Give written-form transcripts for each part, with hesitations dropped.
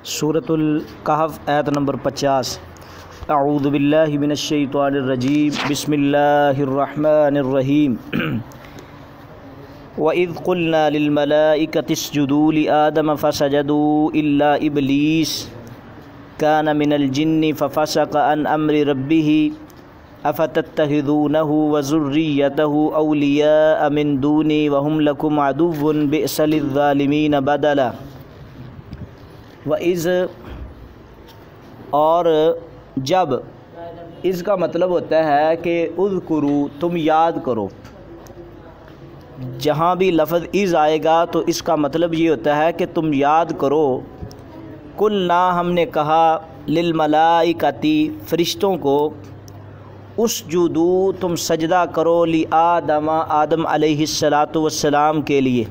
سورۃ الکہف آیت نمبر 50۔ اعوذ باللہ من الشیطان الرجیم، بسم اللہ الرحمن الرحیم۔ وَإِذْ قُلْنَا لِلْمَلَائِكَةِ اسْجُدُوا لِآدَمَ فَسَجَدُوا إِلَّا إِبْلِيسَ كَانَ مِنَ الْجِنِّ فَفَسَقَ عَنْ أَمْرِ رَبِّهِ أَفَتَتَّخِذُونَهُ وَذُرِّيَّتَهُ أَوْلِيَاءَ مِنْ دُونِي وَهُمْ لَكُمْ عَدُوٌّ بِئْسَ لِلظَّالِمِينَ بَدَلًا۔ وَإِذْ، اور جب، اس کا مطلب ہوتا ہے کہ اذکروا، تم یاد کرو۔ جہاں بھی لفظ از آئے گا تو اس کا مطلب یہ ہوتا ہے کہ تم یاد کرو۔ قلنا، ہم نے کہا، للملائکتی، فرشتوں کو، اسجدوا، تم سجدہ کرو، لآدم، آدم علیہ السلام کے لیے۔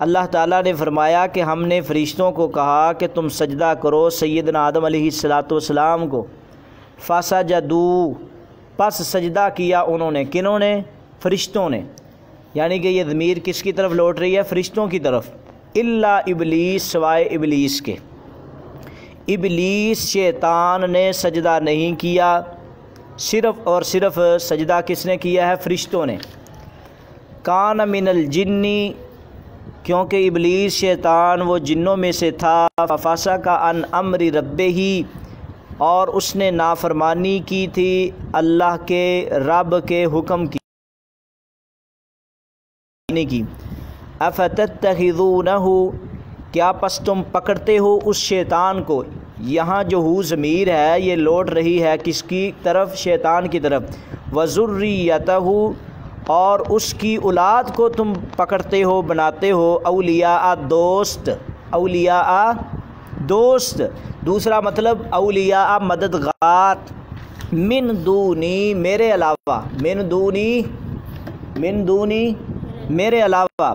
اللہ تعالیٰ نے فرمایا کہ ہم نے فرشتوں کو کہا کہ تم سجدہ کرو سیدنا آدم علیہ السلام کو۔ فسجدوا، پس سجدہ کیا انہوں نے، کنہوں نے؟ فرشتوں نے، یعنی کہ یہ ضمیر کس کی طرف لوٹ رہی ہے؟ فرشتوں کی طرف۔ الا ابلیس، سوائے ابلیس کے۔ ابلیس شیطان نے سجدہ نہیں کیا، صرف اور صرف سجدہ کس نے کیا ہے؟ فرشتوں نے۔ کان من الجن، کیونکہ ابلیس شیطان وہ جنوں میں سے تھا، ففسق عن امر ربہ، اور اس نے نافرمانی کی تھی اللہ کے رب کے حکم کی۔ افتتخذونہ، کیا پس تم پکڑتے ہو اس شیطان کو؟ یہاں جو ہو ضمیر ہے یہ لوٹ رہی ہے کس کی طرف؟ شیطان کی طرف۔ وذریتہ، اور اس کی اولاد کو تم پکڑتے ہو، بناتے ہو، اولیاء، دوست، اولیاء دوست۔ دوسرا مطلب اولیاء مددگار، من دونی، میرے علاوہ، من دونی میرے علاوہ۔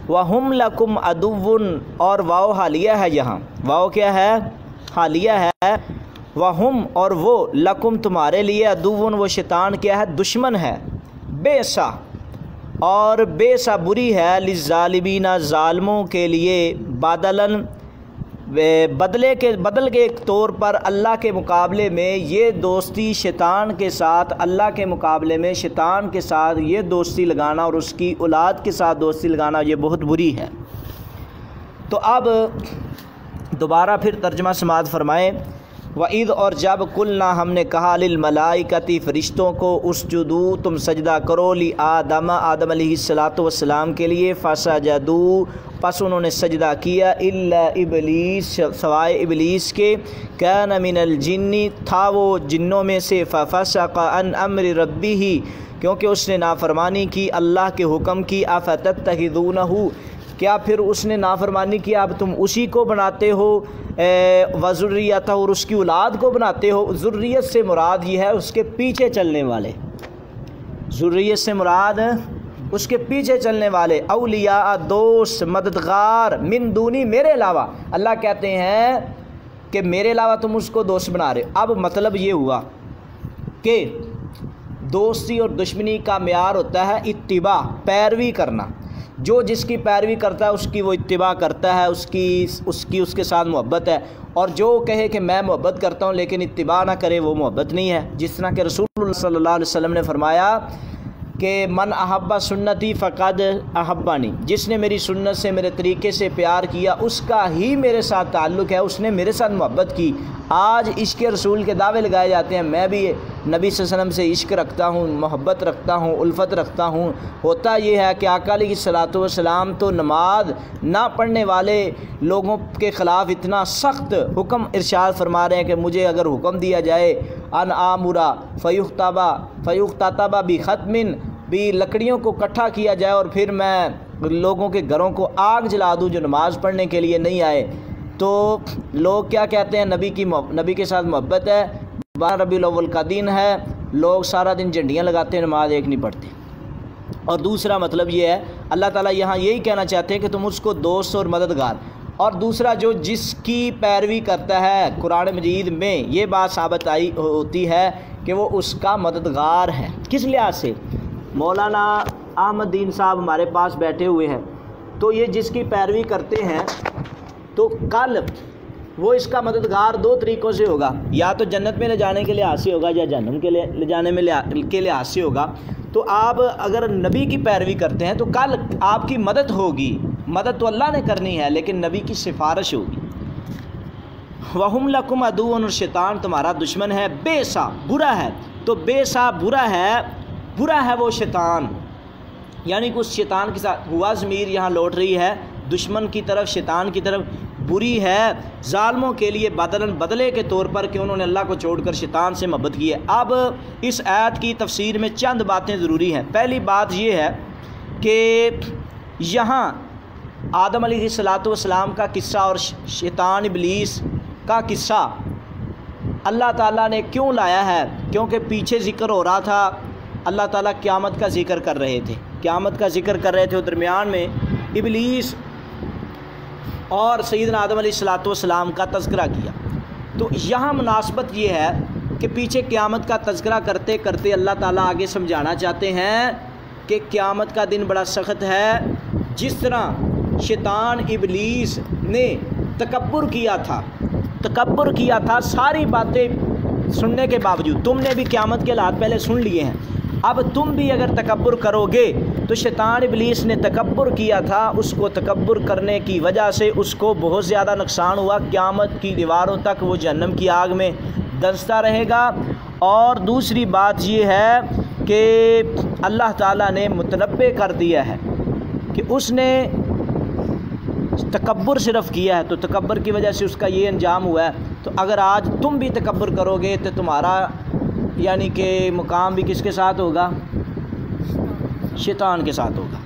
وہم لکم عدو، اور واو حالیہ ہے یہاں، واو کیا ہے؟ حالیہ ہے۔ وہم، اور وہ، لکم تمہارے لیے، عدو، وہ شیطان کیا ہے؟ دشمن ہے۔ بیسا، اور بیسا بری ہے، للظالمین، ظالموں کے لیے، بدل کے طور پر اللہ کے مقابلے میں یہ دوستی شیطان کے ساتھ، اللہ کے مقابلے میں شیطان کے ساتھ یہ دوستی لگانا اور اس کی اولاد کے ساتھ دوستی لگانا یہ بہت بری ہے۔ تو اب دوبارہ پھر ترجمہ سماعت فرمائیں۔ وَإِذْ، اور جب، قلنا، ہم نے کہا، للملائکتی، فرشتوں کو، اسجدوا، تم سجدہ کرو، لآدم، آدم علیہ السلام کے لیے، فسجدوا، پس انہوں نے سجدہ کیا، الا ابلیس، سوائے ابلیس کے، کان من الجن، تھا وہ جنوں میں سے، ففسق عن امر ربہ، کیونکہ اس نے نافرمانی کی اللہ کے حکم کی۔ افتتخذونہ، کیا پھر اس نے نافرمانی کی اب تم اسی کو بناتے ہو؟ وذریتہ، اور اس کی اولاد کو بناتے ہو۔ ذریت سے مراد یہ ہے اس کے پیچھے چلنے والے، ذریت سے مراد اس کے پیچھے چلنے والے، اولیاء، دوست، مددگار، من دونی، میرے علاوہ۔ اللہ کہتے ہیں کہ میرے علاوہ تم اس کو دوست بنا رہے ہو۔ اب مطلب یہ ہوا کہ دوستی اور دشمنی کا معیار ہوتا ہے اتباع، پیروی کرنا۔ جو جس کی پیروی کرتا ہے اس کی وہ اتباع کرتا ہے، اس کے ساتھ محبت ہے، اور جو کہے کہ میں محبت کرتا ہوں لیکن اتباع نہ کرے وہ محبت نہیں ہے۔ جس طرح کہ رسول اللہ صلی اللہ علیہ وسلم نے فرمایا کہ من احب سنتی فقد احبانی، جس نے میری سنت سے، میرے طریقے سے پیار کیا اس کا ہی میرے ساتھ تعلق ہے، اس نے میرے ساتھ محبت کی۔ آج عشق رسول کے دعوے لگائے جاتے ہیں، میں بھی نبی صلی اللہ علیہ وسلم سے عشق رکھتا ہوں، محبت رکھتا ہوں، الفت رکھتا ہوں۔ ہوتا یہ ہے کہ آقا علیہ الصلوۃ والسلام تو نماز نہ پڑھنے والے لوگوں کے خلاف اتنا سخت حکم ارشاد فرما رہے ہیں کہ مجھے اگر حکم دیا جائے ان آمرا فیختتب بختم، بھی لکڑیوں کو اکٹھا کیا جائے اور پھر میں لوگوں کے گھروں کو آگ جلا دوں جو نماز پڑھنے کے لیے نہیں آئے، تو لوگ کیا کہتے ہیں؟ نبی کے ساتھ محبت ہے، 12 ربیع الاول کا دن ہے، لوگ سارا دن جھنڈیاں لگاتے ہیں، نماز ایک نہیں پڑھتے۔ اور دوسرا مطلب یہ ہے، اللہ تعالیٰ یہاں یہی کہنا چاہتے ہیں کہ تم اس کو دوست اور مددگار۔ اور دوسرا، جو جس کی پیروی کرتا ہے، قرآن مجید میں یہ بات ثابت آئی ہوتی ہے کہ وہ اس کا مددگار ہے۔ کس لحاظ سے؟ مولانا احمد دین صاحب ہمارے پاس بیٹھے ہوئے ہیں، تو یہ جس کی پیروی کرتے ہیں تو کل وہ اس کا مددگار دو طریقوں سے ہوگا، یا تو جنت میں لے جانے کے لحاظ سے ہوگا یا جہنم کے لے جانے میں کے لحاظ سے ہوگا۔ تو آپ اگر نبی کی پیروی کرتے ہیں تو کل آپ کی مدد ہوگی، مدد تو اللہ نے کرنی ہے لیکن نبی کی سفارش ہوگی۔ وَهُمْ لَكُمْ عَدُوٌّ، اور شیطان تمہارا دشمن ہے، بے سا برا ہے، تو بے سا برا ہے وہ شیطان، یعنی کہ اس شیطان کے ساتھ ہوا ضمیر یہاں لوٹ رہی ہے دشمن کی طرف، شیطان کی طرف، بری ہے ظالموں کے لیے بدلے کے طور پر کہ انہوں نے اللہ کو چھوڑ کر شیطان سے محبت کی ہے۔ اب اس آیت کی تفسیر میں چند باتیں ضروری ہیں۔ پہلی بات یہ ہے کہ یہاں آدم علیہ السلام کا قصہ اور شیطان ابلیس کا قصہ اللہ تعالیٰ نے کیوں لایا ہے؟ کیونکہ پیچھے ذکر ہو رہا تھا، اللہ تعالیٰ قیامت کا ذکر کر رہے تھے، اور درمیان میں ابلیس اور سیدنا آدم علیہ السلام کا تذکرہ کیا۔ تو یہاں مناسبت یہ ہے کہ پیچھے قیامت کا تذکرہ کرتے کرتے اللہ تعالیٰ آگے سمجھانا چاہتے ہیں کہ قیامت کا دن بڑا سخت ہے۔ جس طرح شیطان ابلیس نے تکبر کیا تھا ساری باتیں سننے کے باوجود، تم نے بھی قیامت کے حالات پہلے سن لیے ہیں، اب تم بھی اگر تکبر کرو گے تو شیطان ابلیس نے تکبر کیا تھا، اس کو تکبر کرنے کی وجہ سے اس کو بہت زیادہ نقصان ہوا، قیامت کی دیواروں تک وہ جہنم کی آگ میں دنستا رہے گا۔ اور دوسری بات یہ ہے کہ اللہ تعالیٰ نے متنبع کر دیا ہے کہ اس نے تکبر صرف کیا ہے، تو تکبر کی وجہ سے اس کا یہ انجام ہوا ہے۔ تو اگر آج تم بھی تکبر کرو گے تو تمہارا یعنی کہ مقام بھی کس کے ساتھ ہوگا؟ شیطان کے ساتھ ہوگا۔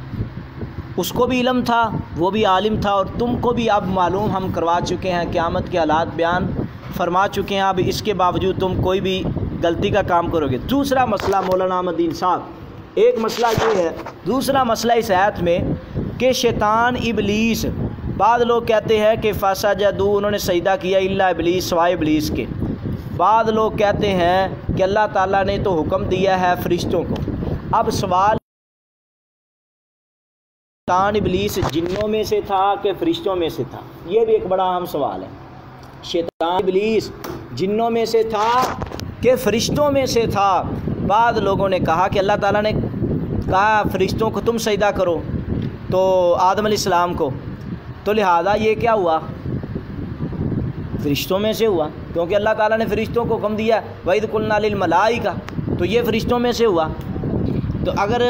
اس کو بھی علم تھا، وہ بھی عالم تھا، اور تم کو بھی اب معلوم ہم کروا چکے ہیں، قیامت کے حالات بیان فرما چکے ہیں، اب اس کے باوجود تم کوئی بھی غلطی کا کام کرو گے۔ دوسرا مسئلہ مولانا احمد دین صاحب، ایک مسئلہ یہ ہے، دوسرا مسئلہ اس آیت میں کہ شیطان ابلیس، بعض لوگ کہتے ہیں کہ فسجدوا، انہوں نے سجدہ کیا، الا ابلیس، سوائے ابلیس کے۔ بعض لوگ کہتے ہیں کہ اللہ تعالیٰ نے تو حکم دیا ہے فرشتوں کو۔ اب سوال، شیطان ابلیس جنوں میں سے تھا کہ فرشتوں میں سے تھا؟ یہ بھی ایک بڑا اہم سوال ہے۔ شیطان ابلیس جنوں میں سے تھا کہ فرشتوں میں سے تھا؟ بعض لوگوں نے کہا کہ اللہ تعالیٰ نے کہا فرشتوں کو تم سجدہ کرو، تو آدم علیہ السلام کو، تو لہذا یہ کیا ہوا؟ فرشتوں میں سے ہوا، کیونکہ اللہ تعالیٰ نے فرشتوں کو حکم دیا وَإِذْ قُلْنَا لِلْمَلَائِكَةِ، تو یہ فرشتوں میں سے ہوا۔ تو اگر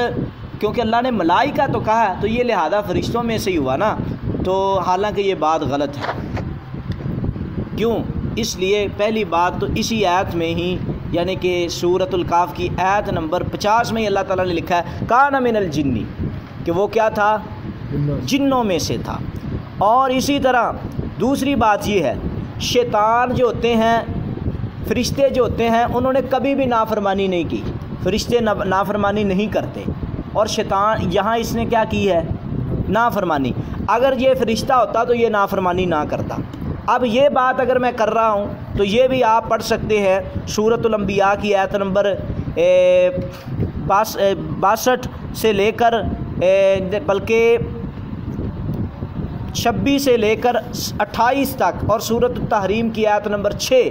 کیونکہ اللہ نے ملائکہ تو کہا تو یہ لہذا فرشتوں میں سے ہی ہوا نا، تو حالانکہ یہ بات غلط ہے۔ کیوں؟ اس لیے پہلی بات تو اسی آیت میں ہی، یعنی کہ سورۃ الکاف کی آیت نمبر 50 میں ہی اللہ تعالیٰ نے لکھا ہے کان من الجن، کہ وہ کیا تھا؟ جنوں میں سے تھا۔ اور اسی طرح دوسری بات یہ ہے، شیطان جو ہوتے ہیں، فرشتے جو ہوتے ہیں، انہوں نے کبھی بھی نافرمانی نہیں کی، فرشتے نافرمانی نہیں کرتے، اور شیطان یہاں اس نے کیا کی ہے؟ نافرمانی۔ اگر یہ فرشتہ ہوتا تو یہ نافرمانی نہ کرتا۔ اب یہ بات اگر میں کر رہا ہوں تو یہ بھی آپ پڑھ سکتے ہیں سورۃ الانبیاء کی آیت نمبر 62 سے لے کر بلکہ 26 سے لے کر 28 تک، اور سورۃ التحریم کی آیت نمبر 6،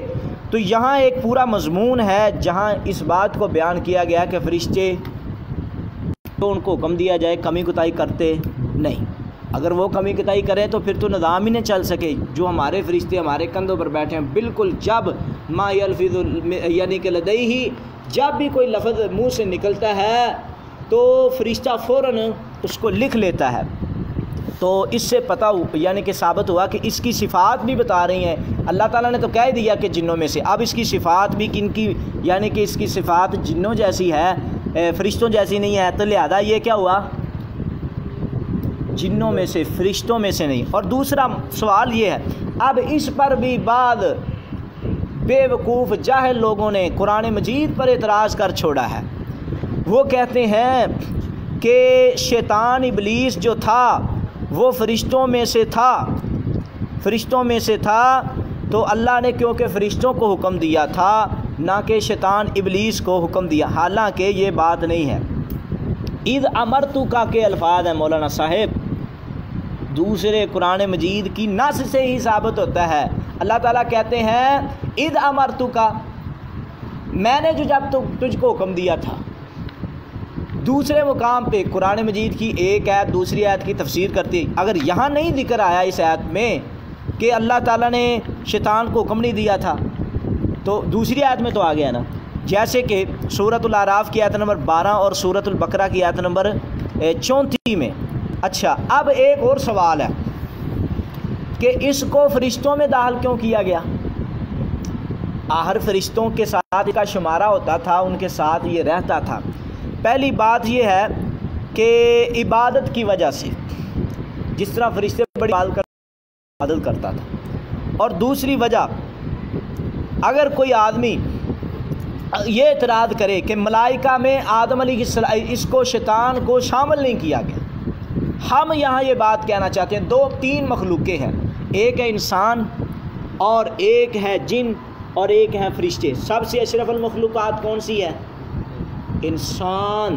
تو یہاں ایک پورا مضمون ہے جہاں اس بات کو بیان کیا گیا کہ فرشتے تو ان کو حکم دیا جائے کمی کوتاہی کرتے نہیں، اگر وہ کمی کوتاہی کریں تو پھر تو نظام ہی نہیں چل سکے۔ جو ہمارے فرشتے ہمارے کندھوں پر بیٹھے ہیں، بالکل جب ما یلفظ یعنی کہ لدیہ، جب بھی کوئی لفظ منہ سے نکلتا ہے تو فرشتہ فوراً اس کو لکھ لیتا ہے۔ تو اس سے پتہ یعنی کہ ثابت ہوا کہ اس کی صفات بھی بتا رہی ہیں، اللہ تعالیٰ نے تو کہہ دیا کہ جنوں میں سے، اب اس کی صفات بھی کن کی، یعنی کہ اس کی صفات جنوں جیسی ہے، فرشتوں جیسی نہیں ہے، تو لہذا یہ کیا ہوا؟ جنوں میں سے، فرشتوں میں سے نہیں۔ اور دوسرا سوال یہ ہے، اب اس پر بھی بعض بے وقوف جاہل لوگوں نے قرآن مجید پر اعتراض کر چھوڑا ہے۔ وہ کہتے ہیں کہ شیطان ابلیس جو تھا وہ فرشتوں میں سے تھا، تو اللہ نے کیونکہ فرشتوں کو حکم دیا تھا نہ کہ شیطان ابلیس کو حکم دیا، حالانکہ یہ بات نہیں ہے۔ اذ امرتک کے الفاظ ہیں مولانا صاحب، دوسرے قرآن مجید کی نص سے ہی ثابت ہوتا ہے۔ اللہ تعالیٰ کہتے ہیں اذ امرتک، میں نے جو جب تجھ کو حکم دیا تھا۔ دوسرے مقام پہ قرآن مجید کی ایک آیت دوسری آیت کی تفسیر کرتی، اگر یہاں نہیں ذکر آیا اس آیت میں کہ اللہ تعالیٰ نے شیطان کو حکم نہیں دیا تھا، تو دوسری آیت میں تو آ گیا نا، جیسے کہ سورۃ الاعراف کی آیت نمبر 12 اور سورۃ البقرہ کی آیت نمبر 34 میں۔ اچھا، اب ایک اور سوال ہے کہ اس کو فرشتوں میں داخل کیوں کیا گیا؟ ہر فرشتوں کے ساتھ کا شمارہ ہوتا تھا، ان کے ساتھ یہ رہتا تھا۔ پہلی بات یہ ہے کہ عبادت کی وجہ سے، جس طرح فرشتے بڑی عبادت کرتا تھا، اور دوسری وجہ اگر کوئی آدمی یہ اعتراض کرے کہ ملائکہ میں آدم علیہ السلام اس کو شیطان کو شامل نہیں کیا گیا۔ ہم یہاں یہ بات کہنا چاہتے ہیں، تین مخلوقیں ہیں، ایک ہے انسان اور ایک ہے جن اور ایک ہے فرشتے۔ سب سے اشرف المخلوقات کون سی ہے؟ انسان،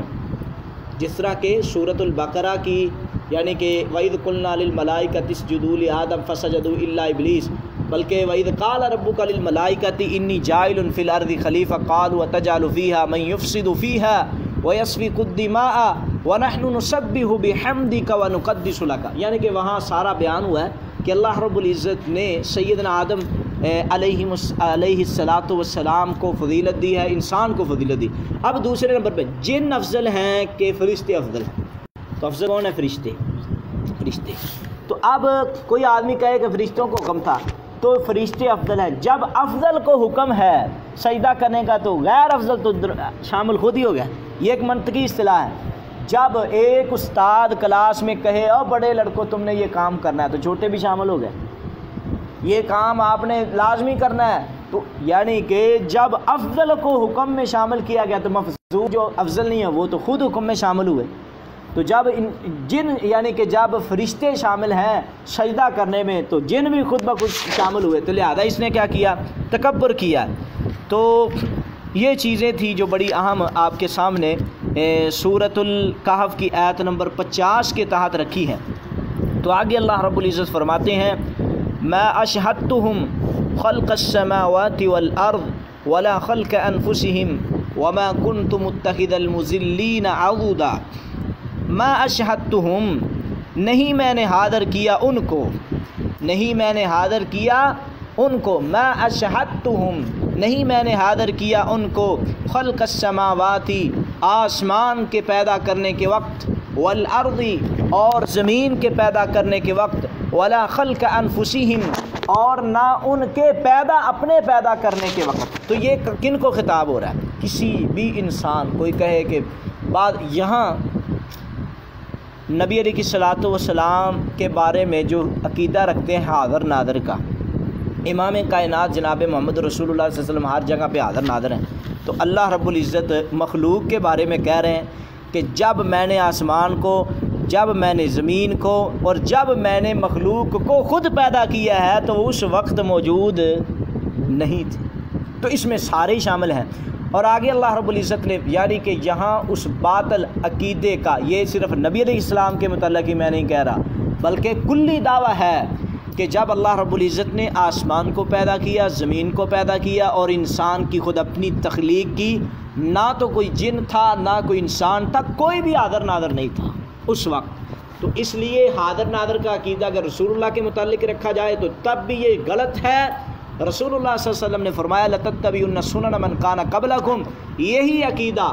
جس طرح کہ سورۃ البقرہ کی یعنی کہ وَإِذْ قُلْنَا لِلْمَلَائِكَةِ اسْجُدُوا لِآدَمَ فَسَجَدُوا إِلَّا إِبْلِيسَ، بلکہ وَإِذْ قَالَ رَبُّكَ لِلْمَلَائِكَةِ إِنِّي جَاعِلٌ فِي الْأَرْضِ خَلِيفَةً قَالُوا أَتَجْعَلُ فِيهَا مَن يُفْسِدُ فِيهَا وَيَسْفِكُ الدِّمَاءَ وَنَحْنُ نُسَبِّحُ بِحَمْدِكَ وَنُقَدِّسُ لَكَ، یعنی کہ وہاں سارا بیان ہوا ہے کہ اللہ رب العزت نے سیدنا آدم علیہ السلام کو فضیلت دی ہے، انسان کو فضیلت دی۔ اب دوسرے نمبر پہ جن افضل ہیں کہ فرشتے افضل ہیں، تو افضل کون ہے؟ فرشتے۔ تو اب کوئی آدمی کہے کہ فرشتوں کو حکم تھا تو فرشتے افضل ہیں، جب افضل کو حکم ہے سجدہ کرنے کا تو غیر افضل تو شامل خود ہی ہو گیا۔ یہ ایک منطقی اصطلاح ہے۔ جب ایک استاد کلاس میں کہے او بڑے لڑکوں تم نے یہ کام کرنا ہے، تو چھوٹے بھی شامل ہو گئے، یہ کام آپ نے لازمی کرنا ہے، تو یعنی کہ جب افضل کو حکم میں شامل کیا گیا تو مفضول جو افضل نہیں ہے وہ تو خود حکم میں شامل ہوئے۔ تو جب جن یعنی کہ جب فرشتے شامل ہیں سجدہ کرنے میں تو جن بھی خود بخود شامل ہوئے، تو لہذا اس نے کیا کیا؟ تکبر کیا۔ تو یہ چیزیں تھیں جو بڑی اہم آپ کے سامنے سورۃ الکہف کی آیت نمبر 50 کے تحت رکھی ہے۔ تو آگے اللہ رب العزت فرماتے ہیں ما اشہدتہم خلق السماوات والارض ولا خلق انفسهم وما كنت متخذ المضلین عضدا۔ ما اشہدتہم، نہیں میں نے حاضر کیا ان کو، نہیں میں نے حاضر کیا ان کو، ما اشہدتہم، نہیں میں نے حاضر کیا ان کو، خلق السماواتی، آسمان کے پیدا کرنے کے وقت، والارض، اور زمین کے پیدا کرنے کے وقت، ولا خلق انفسہم، اور نہ ان کے اپنے پیدا کرنے کے وقت۔ تو یہ کن کو خطاب ہو رہا ہے؟ کسی بھی انسان، کوئی کہے کہ بعد یہاں نبی علیہ الصلوۃ والسلام کے بارے میں جو عقیدہ رکھتے ہیں حاضر ناظر کا، امام کائنات جناب محمد رسول اللہ صلی اللہ علیہ وسلم ہر جگہ پہ حاضر ناظر ہیں، تو اللہ رب العزت مخلوق کے بارے میں کہہ رہے ہیں کہ جب میں نے آسمان کو، جب میں نے زمین کو، اور جب میں نے مخلوق کو خود پیدا کیا ہے تو وہ اس وقت موجود نہیں تھے۔ تو اس میں سارے ہی شامل ہیں۔ اور آگے اللہ رب العزت نے یعنی کہ یہاں اس باطل عقیدے کا، یہ صرف نبی علیہ السلام کے متعلق ہی میں نہیں کہہ رہا بلکہ کلی دعویٰ ہے کہ جب اللہ رب العزت نے آسمان کو پیدا کیا، زمین کو پیدا کیا اور انسان کی خود اپنی تخلیق کی، نہ تو کوئی جن تھا نہ کوئی انسان تھا، کوئی بھی حاضر ناظر نہیں تھا اس وقت۔ تو اس لیے حاضر ناظر کا عقیدہ اگر رسول اللہ کے متعلق رکھا جائے تو تب بھی یہ غلط ہے۔ رسول اللہ صلی اللہ علیہ وسلم نے فرمایا لَتَتَّبِعُنَّ سُنَنَ مَنْ كَانَ قَبْلَكُمْ، یہی عقیدہ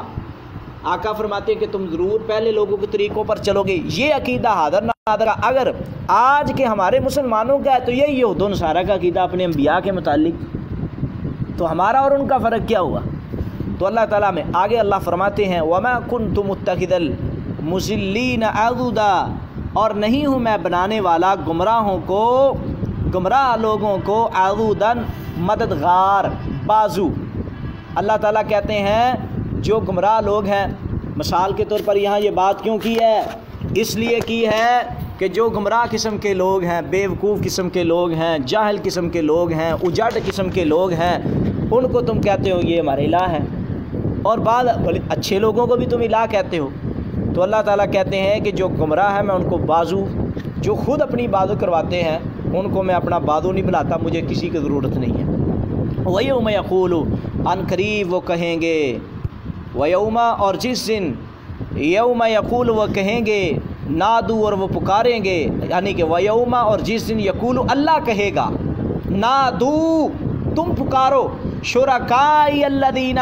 آقا فرماتے ہیں کہ تم ضرور پہلے لوگوں کے طریقوں پر چلو گے۔ یہ عقیدہ حاضر ناظر اگر آج کے ہمارے مسلمانوں کا ہے تو یہی یہود و نصارہ کا عقیدہ اپنے انبیاء کے متعلق، تو ہمارا اور ان کا فرق کیا ہوا؟ تو اللہ تعالیٰ میں آگے اللہ فرماتے ہیں وَمَا كُنْتُ مُتَّخِذَ الْمُضِلِّينَ عَضُدًا، اور نہیں ہوں میں بنانے والا گمراہوں کو، گمراہ لوگوں کو، عضداً مددگار، بازو۔ اللہ تعالیٰ کہتے ہیں جو گمراہ لوگ ہیں، مثال کے طور پر یہاں یہ بات کیوں کی ہے؟ اس لیے کی ہے کہ جو گمراہ قسم کے لوگ ہیں، بیوقوف قسم کے لوگ ہیں، جاہل قسم کے لوگ ہیں، اجڑ قسم کے لوگ ہیں، ان کو تم کہتے ہو یہ ہمارے الہ ہے، اور بعض اچھے لوگوں کو بھی تم الہ کہتے ہو۔ تو اللہ تعالیٰ کہتے ہیں کہ جو گمراہ ہے میں ان کو بازو جو خود اپنی عبادت کرواتے ہیں ان کو میں اپنا بادو نہیں بناتا، مجھے کسی کی ضرورت نہیں ہے۔ وَيَوْمَ يَقُولُ ان قریب وہ کہیں گے، وَيَوْمَ اور جس دن، یوم یقول وہ کہیں گے، نادو اور وہ پکاریں گے، یعنی کہ وَيَوْمَ اور جس دن یقول اللہ کہے گا، نادو تم پکارو، شرکائی الذین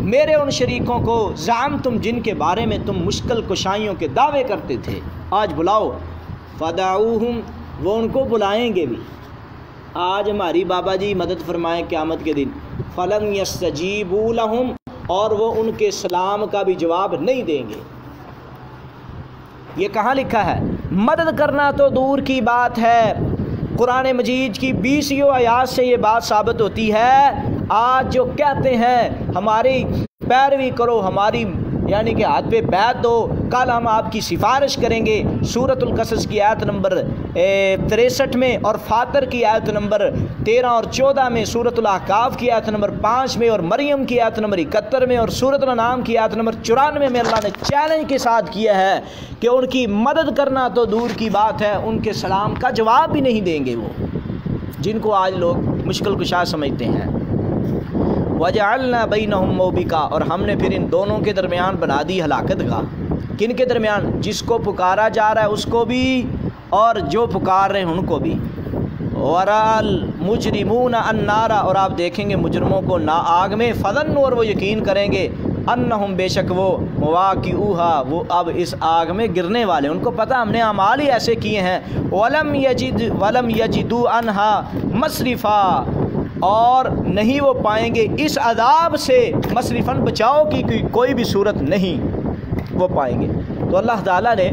میرے ان شریکوں کو، زعمتم جن کے بارے میں تم مشکل کشائیوں کے دعوے کرتے تھے، آج بلاؤ، فدعوہم وہ ان کو بلائیں گے بھی، آج ہماری بابا جی مدد فرمائیں قیامت کے دن، فلن یستجیبوا لہم اور وہ ان کے سلام کا بھی جواب نہیں دیں گے۔ یہ کہاں لکھا ہے؟ مدد کرنا تو دور کی بات ہے، قرآن مجید کی 20 آیات سے یہ بات ثابت ہوتی ہے۔ آج جو کہتے ہیں ہماری پیروی کرو، ہماری یعنی کہ ہاتھ پہ بیعت دو، کل ہم آپ کی سفارش کریں گے، سورۃ القصص کی آیت نمبر 63 میں، اور فاطر کی آیت نمبر 13 اور 14 میں، سورۃ الاحقاف کی آیت نمبر 5 میں، اور مریم کی آیت نمبر 71 میں، اور سورۃ الانعام کی آیت نمبر 94 میں اللہ نے چیلنج کے ساتھ کیا ہے کہ ان کی مدد کرنا تو دور کی بات ہے، ان کے سلام کا جواب بھی نہیں دیں گے وہ، جن کو آج لوگ مشکل کشا سمجھتے ہیں۔ وَجَعَلْنَا بَيْنَهُمْ مَوْبِقًا اور ہم نے پھر ان دونوں کے درمیان بنا دی ہلاکت گاہ۔ کن کے درمیان؟ جس کو پکارا جا رہا ہے اس کو بھی اور جو پکار رہے ہیں ان کو بھی۔ وَرَأَى الْمُجْرِمُونَ النَّارَ اور آپ دیکھیں گے مجرموں کو آگ میں، فَظَنُّوا اور وہ یقین کریں گے، اَنَّهُمْ بے شک وہ، مُوَاقِعُوهَا وہ اب اس آگ میں گرنے والے، ان کو پتہ ہم نے اعمال ہی ایسے کیے ہیں۔ وَلَمْ يَجِدُوا عَنْهَا مَصْرِفًا اور نہیں وہ پائیں گے اس عذاب سے، مصرفاً بچاؤ کی کوئی بھی صورت نہیں وہ پائیں گے۔ تو اللہ تعالیٰ نے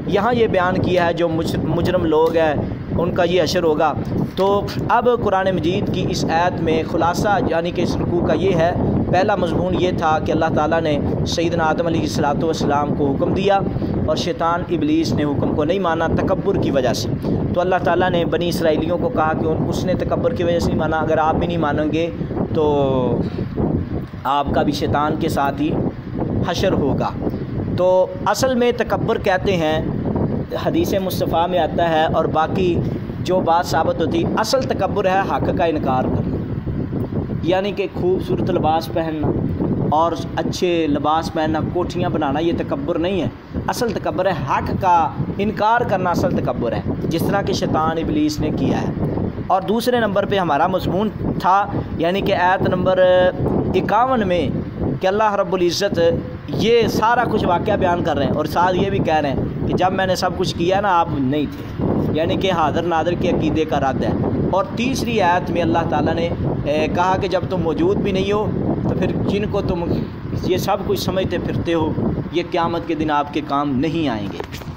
یہاں یہ بیان کیا ہے جو مجرم لوگ ہیں ان کا یہ حشر ہوگا۔ تو اب قرآن مجید کی اس آیت میں خلاصہ یعنی کہ اس رکوع کا یہ ہے، پہلا مضمون یہ تھا کہ اللہ تعالیٰ نے سیدنا آدم علیہ السلام کو حکم دیا اور شیطان ابلیس نے حکم کو نہیں مانا تکبر کی وجہ سے۔ تو اللہ تعالیٰ نے بنی اسرائیلیوں کو کہا کہ اس نے تکبر کی وجہ سے نہیں مانا، اگر آپ بھی نہیں مانیں گے تو آپ کا بھی شیطان کے ساتھ ہی حشر ہوگا۔ تو اصل میں تکبر کہتے ہیں، حدیث مصطفیٰ میں آتا ہے، اور باقی جو بات ثابت ہوتی، اصل تکبر ہے حق کا انکار کرنا، یعنی کہ خوبصورت لباس پہننا اور اچھے لباس پہننا، کوٹھیاں بنانا، یہ تکبر نہیں ہے۔ اصل تکبر ہے حق کا انکار کرنا، اصل تکبر ہے، جس طرح کہ شیطان ابلیس نے کیا ہے۔ اور دوسرے نمبر پہ ہمارا مضمون تھا یعنی کہ آیت نمبر 51 میں کہ اللہ رب العزت یہ سارا کچھ واقعہ بیان کر رہے ہیں اور ساتھ یہ بھی کہہ رہے ہیں کہ جب میں نے سب کچھ کیا نا آپ نہیں تھے، یعنی کہ حاضر ناظر کے عقیدے کا رد ہے۔ اور تیسری آیت میں اللہ تعالیٰ نے کہا کہ جب تم موجود بھی نہیں ہو تو پھر جن کو تم یہ سب کچھ سمجھتے پھرتے ہو یہ قیامت کے دن آپ کے کام نہیں آئیں گے۔